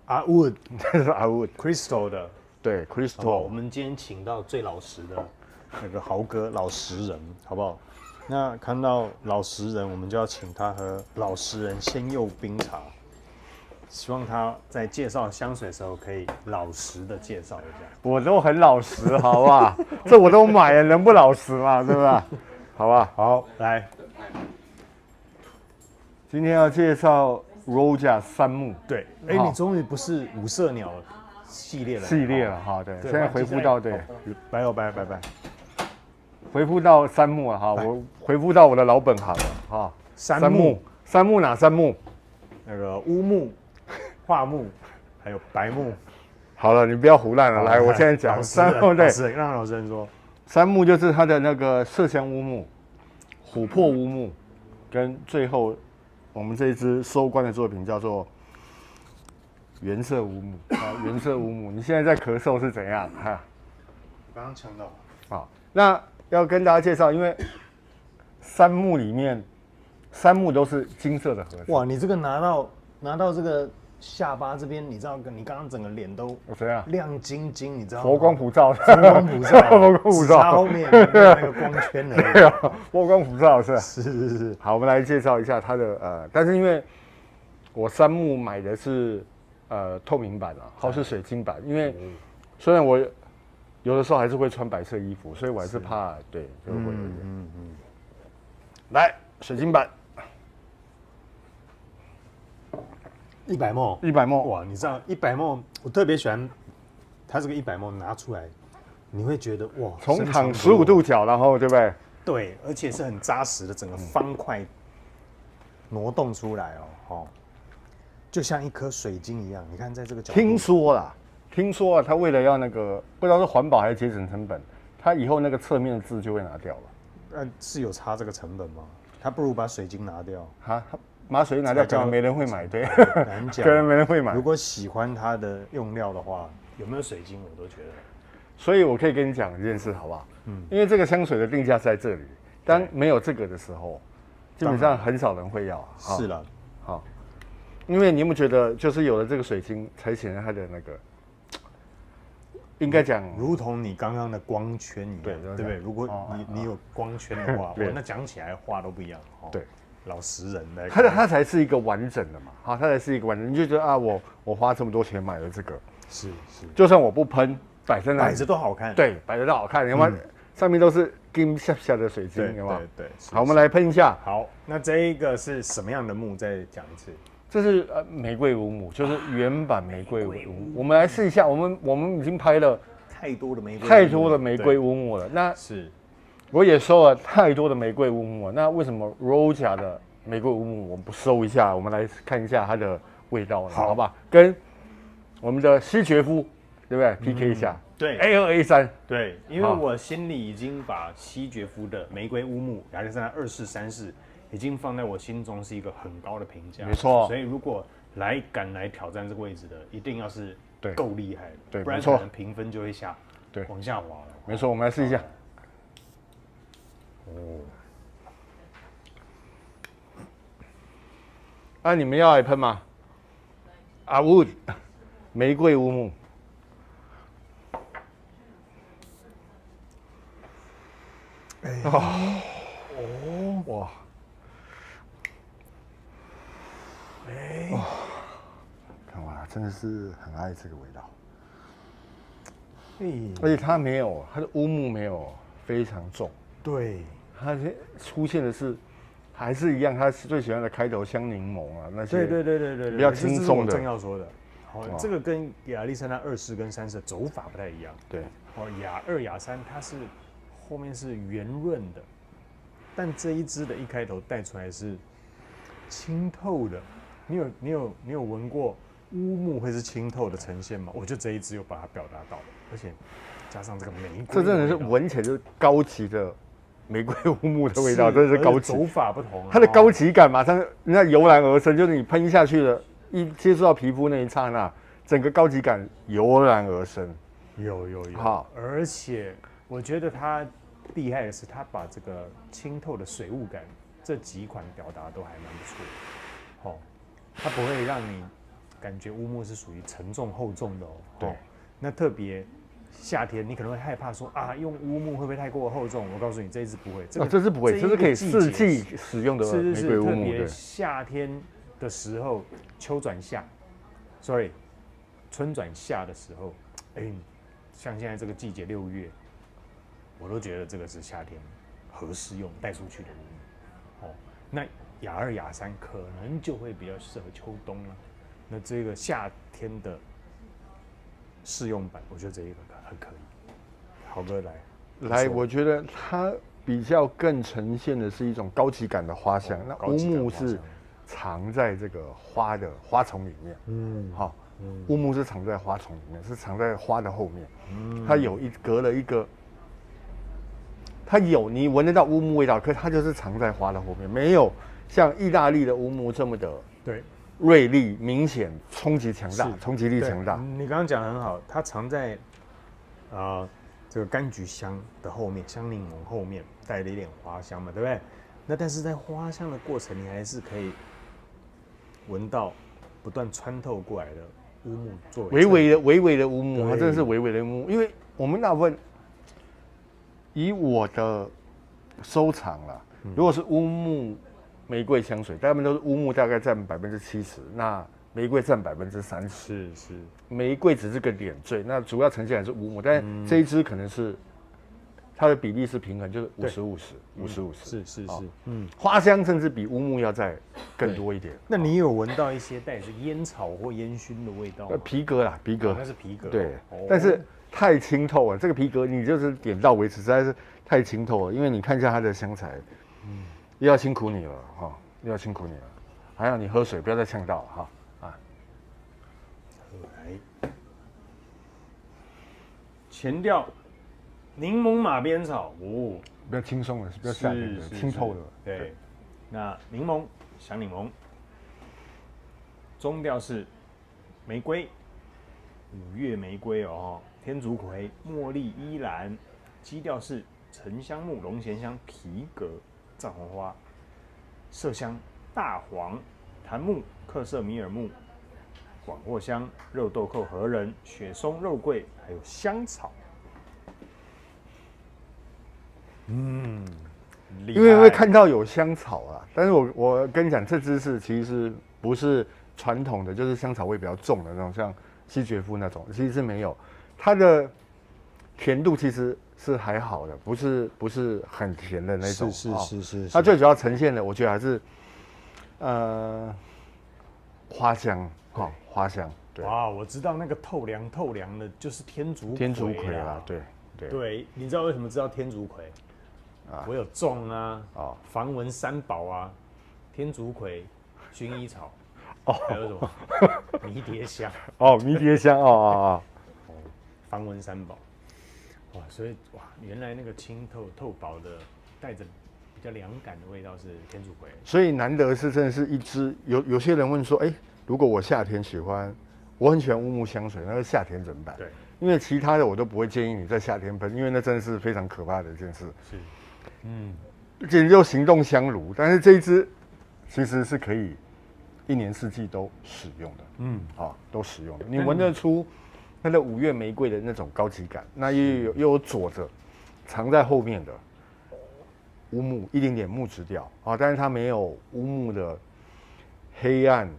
Arwood，这是 Arwood Crystal 的，对 Crystal。我们今天请到最老实的那个豪哥，老实人，好不好？那看到老实人，我们就要请他喝老实人鲜柚冰茶。希望他在介绍香水的时候可以老实的介绍一下。我都很老实，好不好？这我都买了，能不老实吗？对吧？好吧。好，来，今天要介绍 Roja 杉木。对，哎，你终于不是五色鸟系列了哈，对，现在回复到对，拜。回复到杉木了哈，我回复到我的老本行了哈。杉木哪杉木？那个乌木、桦木，还有白木。好了，你不要胡乱了，来，我现在讲杉木，对，让老实人说。杉木就是它的那个麝香乌木、琥珀乌木，跟最后我们这一支收官的作品叫做原色乌木啊，原色乌木。你现在在咳嗽是怎样？哈，刚刚呛到。好，那要跟大家介绍，因为杉木里面，杉木都是金色的盒子。哇，你这个拿到这个下巴这边，你知道，你刚刚整个脸都怎样？亮晶晶，你知道吗？佛光普照，佛光普照，它后面那个光圈而已。对啊，佛光普照是。是。好，我们来介绍一下它的但是因为我杉木买的是透明版啊，或是水晶版，因为虽然我有的时候还是会穿白色衣服，所以我还是怕对就会有点。来，水晶版100ml，哇，你知道100ml，我特别喜欢它这个100ml拿出来，你会觉得哇，从躺15度角，然后对不对？对，而且是很扎实的，整个方块挪动出来哦，就像一颗水晶一样。你看在这个角度，听说他为了要那个不知道是环保还是节省成本，他以后那个侧面的字就会拿掉了。是有差这个成本吗？他不如把水晶拿掉。他把水晶拿掉，可能没人会买，对，难讲，可能没人会买。如果喜欢它的用料的话，有没有水晶我都觉得。所以我可以跟你讲一件事，好不好？因为这个香水的定价是在这里，当没有这个的时候，基本上很少人会要。是了，好，因为你有没有觉得，就是有了这个水晶，才显得它的那个，应该讲，如同你刚刚的光圈一样，对不对？如果你有光圈的话，那讲起来话都不一样。对，老实人的，它才是一个完整的嘛，好，它才是一个完整，你就觉得啊，我花这么多钱买了这个，是，就算我不喷，摆在那里，摆着都好看，对，摆着都好看，因为上面都是金下下的水晶，有吗？对。好，我们来喷一下。好，那这一个是什么样的木？再讲一次。这是玫瑰乌木，就是原版玫瑰乌木。我们来试一下，我们已经拍了太多的玫瑰乌木了。那是，我也收了太多的玫瑰乌木了。那为什么 Roja 的玫瑰乌木我们不收一下？我们来看一下它的味道，好吧？跟我们的西决夫，对不对 ？PK 一下。对 A2A3，对，因为我心里已经把西决夫的玫瑰乌木亚历山大2434已经放在我心中是一个很高的评价，没错。所以如果敢来挑战这个位置的，一定要是够厉害的，对，不然可能评分就会往下滑了。没错，我们来试一下。你们要来喷吗？Arwood 玫瑰乌木。哇！看哇，真的是很爱这个味道。而且它没有，它的乌木没有非常重。对，它出现的是还是一样，他最喜欢的开头香柠檬啊那些。对，比较轻松的。正要说的。好，这个跟亚历山大24跟34走法不太一样。对。亚2、亚3它是后面是圆润的。但这一支的一开头带出来是清透的，你有闻过乌木会是清透的呈现吗？我觉得这一支有把它表达到，而且加上这个玫瑰，这真的是闻起来就是高级的玫瑰乌木的味道，真的是高级。手法不同，它的高级感马上人家油然而生，就是你喷下去了，一接触到皮肤那一刹那，整个高级感油然而生。有，好，而且我觉得它厉害的是，他把这个清透的水雾感这几款表达都还蛮不错。它不会让你感觉乌木是属于沉重厚重的哦。对，那特别夏天，你可能会害怕说啊，用乌木会不会太过厚重？我告诉你，这一支不会，这支不会，这是可以四季使用的玫瑰乌木。特别夏天的时候，秋转夏，sorry， 春转夏的时候，像现在这个季节6月，我都觉得这个是夏天合适用带出去的乌木。那雅2、雅3可能就会比较适合秋冬了。那这个夏天的试用版，我觉得这一个很可以。豪哥来，我觉得它比较更呈现的是一种高级感的花香。那乌木是藏在这个花丛里面，好，乌木是藏在花丛里面，是藏在花的后面。它隔了一个，它有你闻得到乌木味道，可是它就是藏在花的后面，没有像意大利的乌木这么的锐利、明显、冲击强大、冲击力强大。你刚刚讲得很好，它藏在这个柑橘香的后面，香柠檬后面带了一点花香嘛，对不对？那但是在花香的过程，你还是可以闻到不断穿透过来的乌木作为微微的乌木，它真的是微微的乌木。因为我们大部分以我的收藏啦，如果是乌木玫瑰香水，大部分都是乌木大概占70%，那玫瑰占30%。是，玫瑰只是个点缀，那主要呈现还是乌木，但这一支可能是它的比例是平衡，就是50-50。是，花香甚至比乌木要再更多一点。那你有闻到一些带着烟草或烟熏的味道吗？皮革啦，皮革，那是皮革。对，但是太清透了，这个皮革你就是点到为止，实在是太清透了。因为你看一下它的香材，又要辛苦你了哈，又要辛苦你了。还要你喝水，不要再呛到了哈。来，前调柠檬马鞭草哦，比较轻松的，比较夏天的，清透的。对，那柠檬香柠檬，中调是玫瑰，5月玫瑰哦，天竺葵、茉莉、依兰，基调是沉香木、龙涎香、皮革、藏红花，麝香、大黄、檀木、克什米尔木。广藿香、肉豆蔻、荷仁、雪松、肉桂，还有香草。因为会看到有香草啊，但是我跟你讲，这支是其实不是传统的，就是香草味比较重的那种，像西决夫那种，其实是没有。它的甜度其实是还好的，不是很甜的那种。是。它最主要呈现的，我觉得还是花香。花香，对。哇，我知道那个透凉的，就是天竺葵啦，对。你知道为什么知道天竺葵？我有种啊，防蚊3宝啊，天竺葵、薰衣草，还有什么迷迭香？迷迭香，防蚊3宝。哇，所以哇，原来那个清透薄的，带着比较凉感的味道是天竺葵。所以难得是真的是一支，有些人问说，如果我夏天我很喜欢乌木香水，那个夏天怎么办？对，因为其他的我都不会建议你在夏天喷，因为那真的是非常可怕的一件事。是，简直就行动香炉。但是这一支其实是可以1年4季都使用的，都使用的。你闻得出它的5月玫瑰的那种高级感，那又有佐着藏在后面的乌木一点点木质调但是它没有乌木的黑暗。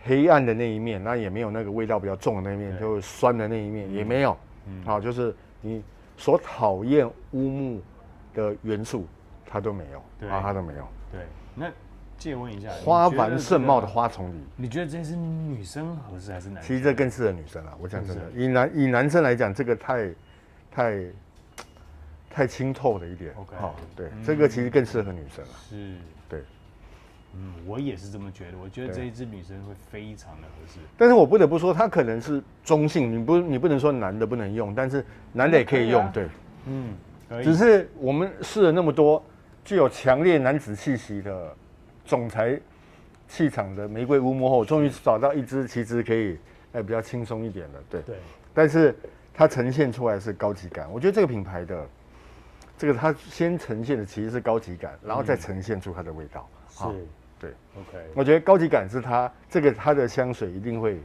黑暗的那一面，那也没有那个味道比较重的那一面，就是酸的那一面也没有。就是你所讨厌乌木的元素，它都没有。它都没有。对，那借问一下，花繁盛茂的花丛里，你觉得这是女生合适还是男生？其实这更适合女生了。我讲真的，以男生来讲，这个太清透了一点。对，这个其实更适合女生了。是，对。我也是这么觉得。我觉得这一支女生会非常的合适。但是我不得不说，它可能是中性，你不能说男的不能用，但是男的也可以用。对，可以。只是我们试了那么多具有强烈男子气息的总裁气场的玫瑰乌木后，终于找到一支其实可以比较轻松一点的。对。但是它呈现出来是高级感。我觉得这个品牌的它先呈现的其实是高级感，然后再呈现出它的味道。对 OK，我觉得高级感是它的香水一定会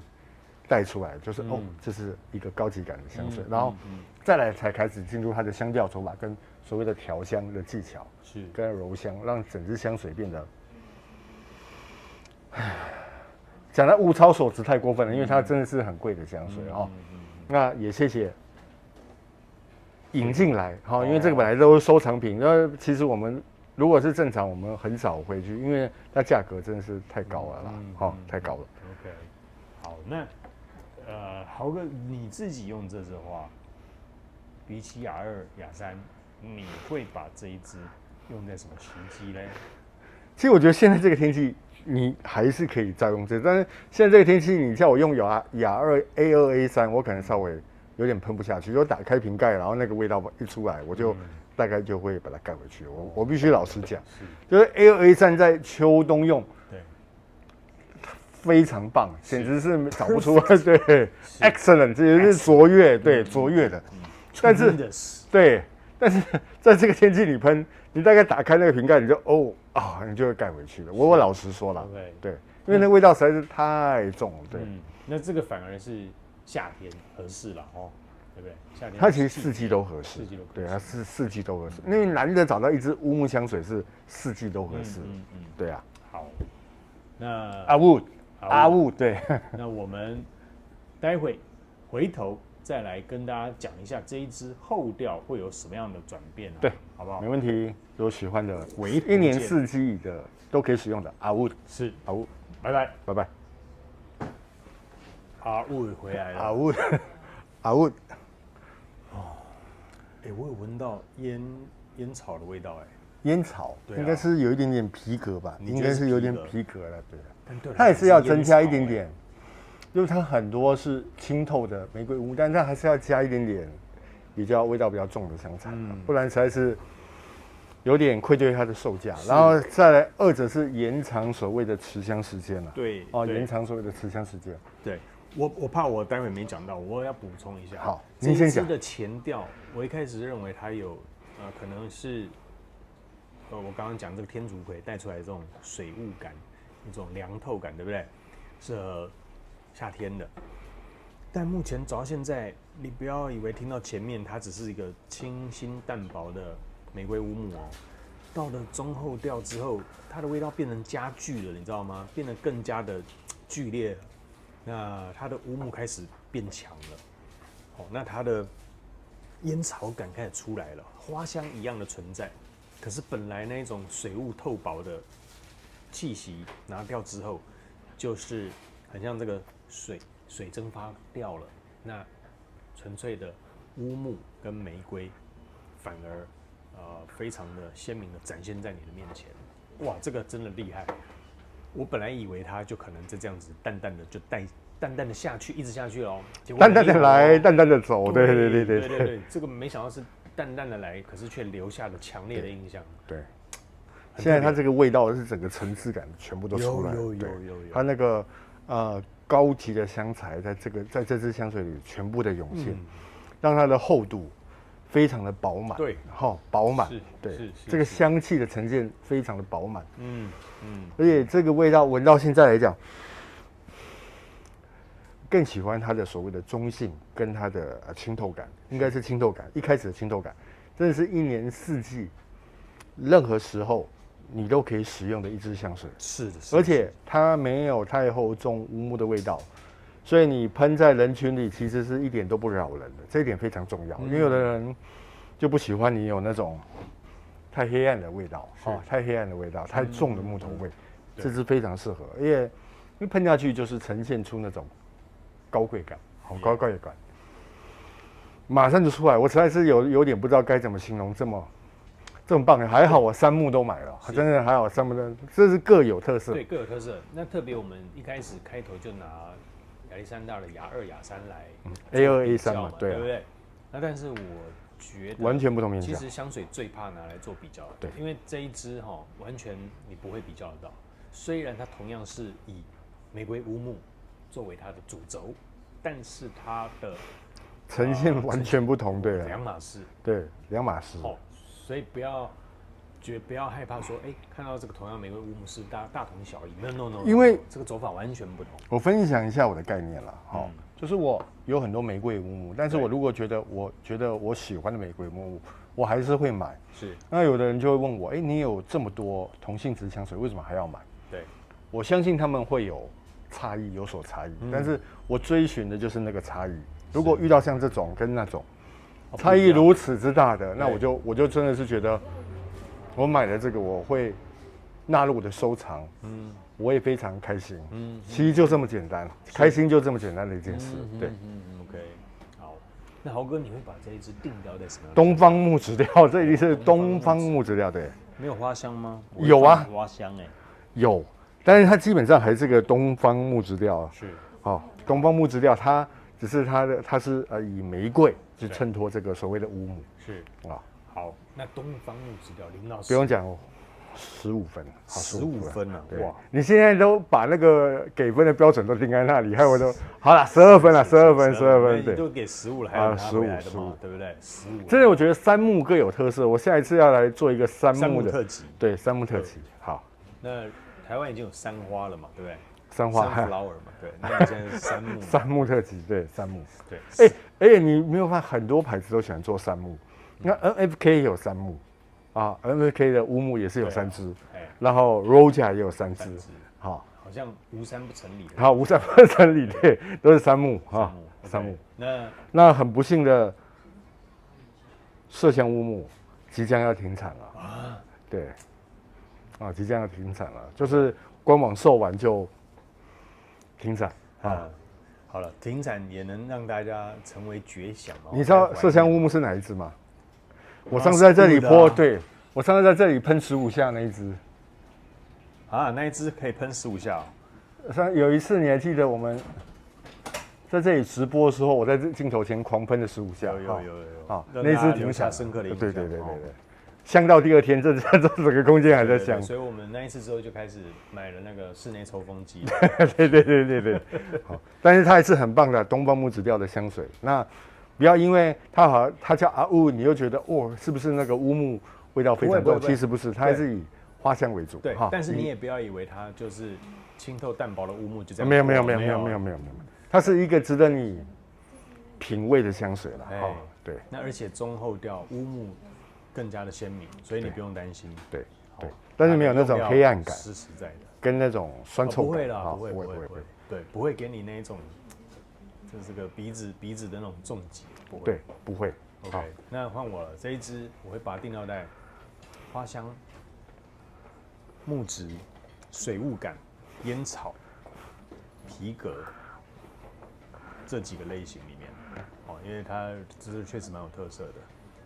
带出来，就是哦，这是一个高级感的香水，然后再来才开始进入它的香调手法跟所谓的调香的技巧，是跟柔香，让整支香水变得，讲到物超所值太过分了，因为它真的是很贵的香水哦。那也谢谢引进来，好，因为这个本来都是收藏品，那其实我们如果是正常，我们很少会去，因为它价格真的是太高了啦，好，太高了。OK， 好，那豪哥你自己用这支花，比起雅2、雅3，你会把这一支用在什么时机呢？其实我觉得现在这个天气，你还是可以再用这，但是现在这个天气，你叫我用雅2 A2 A3，我可能稍微有点喷不下去。就打开瓶盖，然后那个味道一出来，我就大概就会把它盖回去。我必须老实讲，就是 A2 A3 在秋冬用，对，非常棒，简直是找不出来。对 ，excellent， 这也是卓越，对，卓越的。但是对，但是在这个天气你喷，你大概打开那个瓶盖，你就你就会盖回去了。我老实说了，对，因为那味道实在是太重了。对，那这个反而是夏天合适了哦，对不对？夏天它其实四季都合适，对，它是四季都合适。因为难得找到一支乌木香水是四季都合适，对啊。好，那阿雾，对。那我们待会回头再来跟大家讲一下这一支后调会有什么样的转变，对，好不好？没问题。有喜欢的，一年四季的都可以使用的阿雾，是阿雾，拜拜，拜拜。阿雾回来了，阿雾，我有闻到烟草的味道，烟草应该是有一点点皮革吧，应该是有点皮革了，对。它也是要增加一点点，就是它很多是清透的玫瑰乌，但它还是要加一点点味道比较重的香草，不然实在是有点愧对它的售价。然后再来，二者是延长所谓的持香时间了。对，延长所谓的持香时间。对，我怕我待会没讲到，我要补充一下。好，您先讲。这支的前调，我一开始认为它有可能是我刚刚讲这个天竺葵带出来这种水雾感，一种凉透感，对不对？适合夏天的。但目前走到现在，你不要以为听到前面它只是一个清新淡薄的玫瑰乌木哦，到了中后调之后，它的味道变成加剧了，你知道吗？变得更加的剧烈了。那它的乌木开始变强了，那它的烟草感开始出来了，花香一样的存在。可是本来那种水雾透薄的气息拿掉之后，就是很像这个水蒸发掉了，那纯粹的乌木跟玫瑰反而非常的鲜明的展现在你的面前。哇，这个真的厉害！我本来以为它就可能就这样子淡淡的就淡淡的下去，一直下去哦，淡淡的来，淡淡的走，对，这个没想到是淡淡的来，可是却留下了强烈的印象。对，现在它这个味道是整个层次感全部都出来了，有，它那个高级的香材在这支香水里全部的涌现，让它的厚度非常的饱满，对，饱满，对，这个香气的呈现非常的饱满，而且这个味道闻到现在来讲，更喜欢它的所谓的中性跟它的清透感，应该是清透感，一开始的清透感，真的是一年四季，任何时候你都可以使用的一支香水。是的，而且它没有太厚重乌木的味道，所以你喷在人群里其实是一点都不扰人的，这一点非常重要。因为有的人就不喜欢你有那种太黑暗的味道，太黑暗的味道，太重的木头味，这支非常适合，因为喷下去就是呈现出那种高贵感，高贵感，马上就出来。我实在是有点不知道该怎么形容这么棒，还好我3木都买了，真的还好3木都，这是各有特色。对，各有特色。那特别我们一开始开头就拿亚历山大的雅2、雅3来A2、A3嘛，对不对？那但是我觉得完全不同面向。其实香水最怕拿来做比较，对，因为这一支完全你不会比较得到。虽然它同样是以玫瑰乌木作为它的主轴，但是它的呈现完全不同，对，两码事，对，两码事。所以不要不要害怕说，看到这个同样玫瑰乌木是大同小异，没有 no， 因为这个走法完全不同。我分享一下我的概念啦，就是我有很多玫瑰乌木，但是我如果觉得我喜欢的玫瑰乌木，我还是会买。是，那有的人就会问我，你有这么多同性质香水，为什么还要买？对，我相信他们会有差异，有所差异，但是我追寻的就是那个差异。如果遇到像这种跟那种差异如此之大的，那我就真的是觉得，我买了这个我会纳入我的收藏，我也非常开心，其实就这么简单，开心就这么简单的一件事，对。OK， 好，那豪哥你会把这一支定调在什么样？东方木质调，这一定是东方木质调，对。没有花香吗？有啊，花香有，但是它基本上还是个东方木质调，是，东方木质调，它只是它是以玫瑰去衬托这个所谓的乌木，是啊。好，那东方木质调0到10，不用讲哦，15分，15分了，哇！你现在都把那个给分的标准都定在那里，害我都好了，12分了，12分，对，都给15了，还有拿回来的嘛，对不对？15。真的，我觉得3木各有特色，我下一次要来做一个3木的特辑，对，3木特辑。好，那台湾已经有3花了嘛，对不对？3花 ，sunflower 嘛，对，那你现在是3木，3木特辑，对，3木，对。你没有发现很多牌子都喜欢做3木？那 NFK 也有3木，NFK 的乌木也是有3支，然后 Roja 也有3支，好像无3不成礼。好，无3不成礼，对，都是3木，3木。那很不幸的，麝香乌木即将要停产了对，即将要停产了，就是官网售完就停产好了，停产也能让大家成为绝响哦。你知道麝香乌木是哪一支吗？我上次在这里泼，对，我上次在这里喷15下那一支。那一支可以喷15下。有一次你还记得我们在这里直播的时候，我在镜頭前狂喷了15下。有。那一支留下深刻的印象。对。香到第2天，这整个空间还在香。所以我们那一次之后就开始买了那个室内抽风机。对。好，但是它还是很棒的东方木质调的香水。那不要因为它叫阿乌，你又觉得是不是那个乌木味道非常重？其实不是，它还是以花香为主。对，但是你也不要以为它就是清透淡薄的乌木就这样。没有，它是一个值得你品味的香水了。对。那而且中后调乌木更加的鲜明，所以你不用担心。对。但是没有那种黑暗感，是实在的，跟那种酸臭感。不会啦，不会。对，不会给你那一种，就是个鼻子的那种重击，不会。对，不会。OK， 那换我了，这一支我会把它定调在花香、木质、水雾感、烟草、皮革这几个类型里面，因为它就是确实蛮有特色的。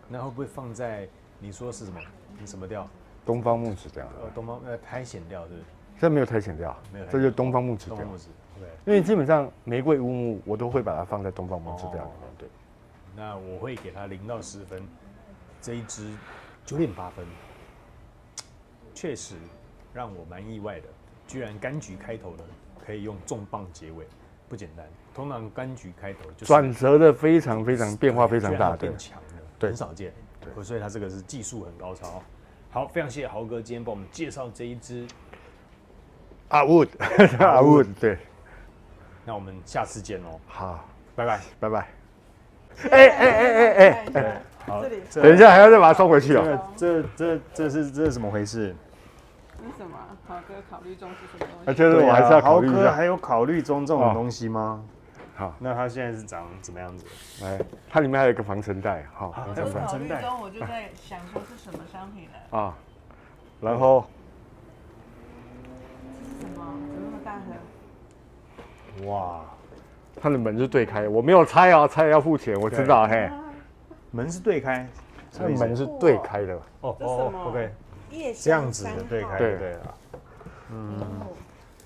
那会不会放在你说是什么？你什么调？东方木质调。东方苔藓调是不是？这没有苔藓调，这就是东方木质调。东方木质，对。因为基本上玫瑰乌木我都会把它放在东方木质调里面，对。那我会给它0到10分，这一支9.8分，确实让我蛮意外的，居然柑橘开头的可以用重磅结尾，不简单。通常柑橘开头就是转折的非常变化非常大，变强的，很少见。对，所以它这个是技术很高超。好，非常谢谢豪哥今天帮我们介绍这一支阿wood，对。那我们下次见哦。好，拜拜。好，等一下还要再把它收回去哦。这是怎么回事？这是什么？豪哥考虑中是什么东西？就是我还是要考虑一下。豪哥还有考虑中这种东西吗？好，那它现在是长怎么样子？它里面还有一个防尘袋，防尘袋。考虑中，我就在想说是什么商品呢？然后这是什么？怎么那么大盒？哇，它的门是对开，我没有拆拆要付钱，我知道嘿。门是对开，它门是对开的。OK， 这样子的对开，对了。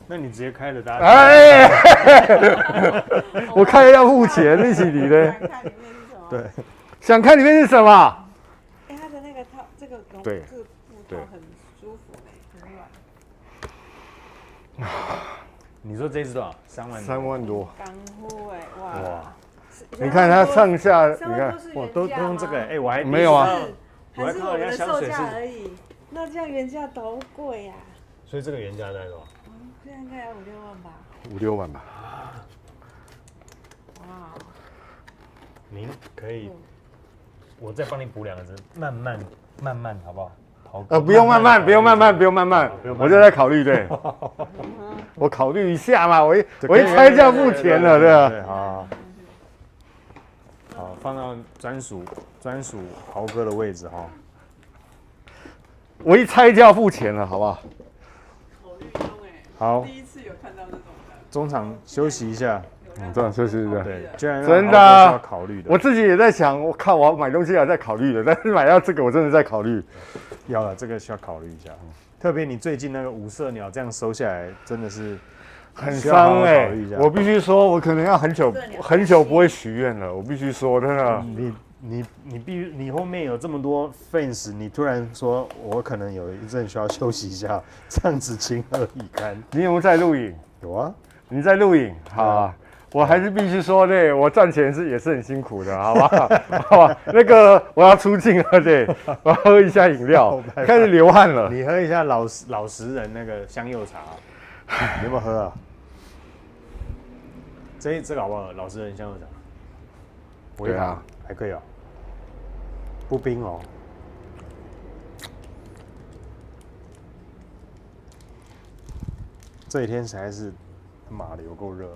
那你直接开了，大家我开了要付钱，一起你的。对，想看里面是什么？它的那个套，这个布套很舒服很软。你说这支多少？3万多。钢护哇！你看它上下，你看我都用这个我还没有啊。还是我们的售价而已。那这样原价多贵呀？所以这个原价在多少？这样应该要5、6万吧？ 5、6万吧。哇，您可以，我再帮你补2个字，慢慢，好不好？不用慢慢，不用慢慢，不用慢慢，我就在考虑，对，我考虑一下嘛，我一拆就要付钱了，对吧？对，好，放到专属豪哥的位置哈。我一拆就要付钱了，好不好？考虑中好，第一次有看到这种的。中场休息一下。这样休息一下。对，居然真的要考虑的。我自己也在想，我靠，我买东西还在考虑的，但是买到这个我真的在考虑。要了，这个需要考虑一下。特别你最近那个五色鸟这样收下来，真的是很伤哎！我必须说，我可能要很久不会许愿了。我必须说，真的。你后面有这么多 fans， 你突然说我可能有一阵需要休息一下，这样子情何以堪？你有没有在录影？有啊，你在录影，好啊。我还是必须说，对我赚钱也是很辛苦的，好吧？好吧，那个我要出镜了，对，我要喝一下饮料，开始流汗了。你喝一下老实人那个香柚茶，你有没有喝啊？这个好不好？老实人香柚茶，对啊，还可以啊，不冰哦。这几天实在是妈的有够热。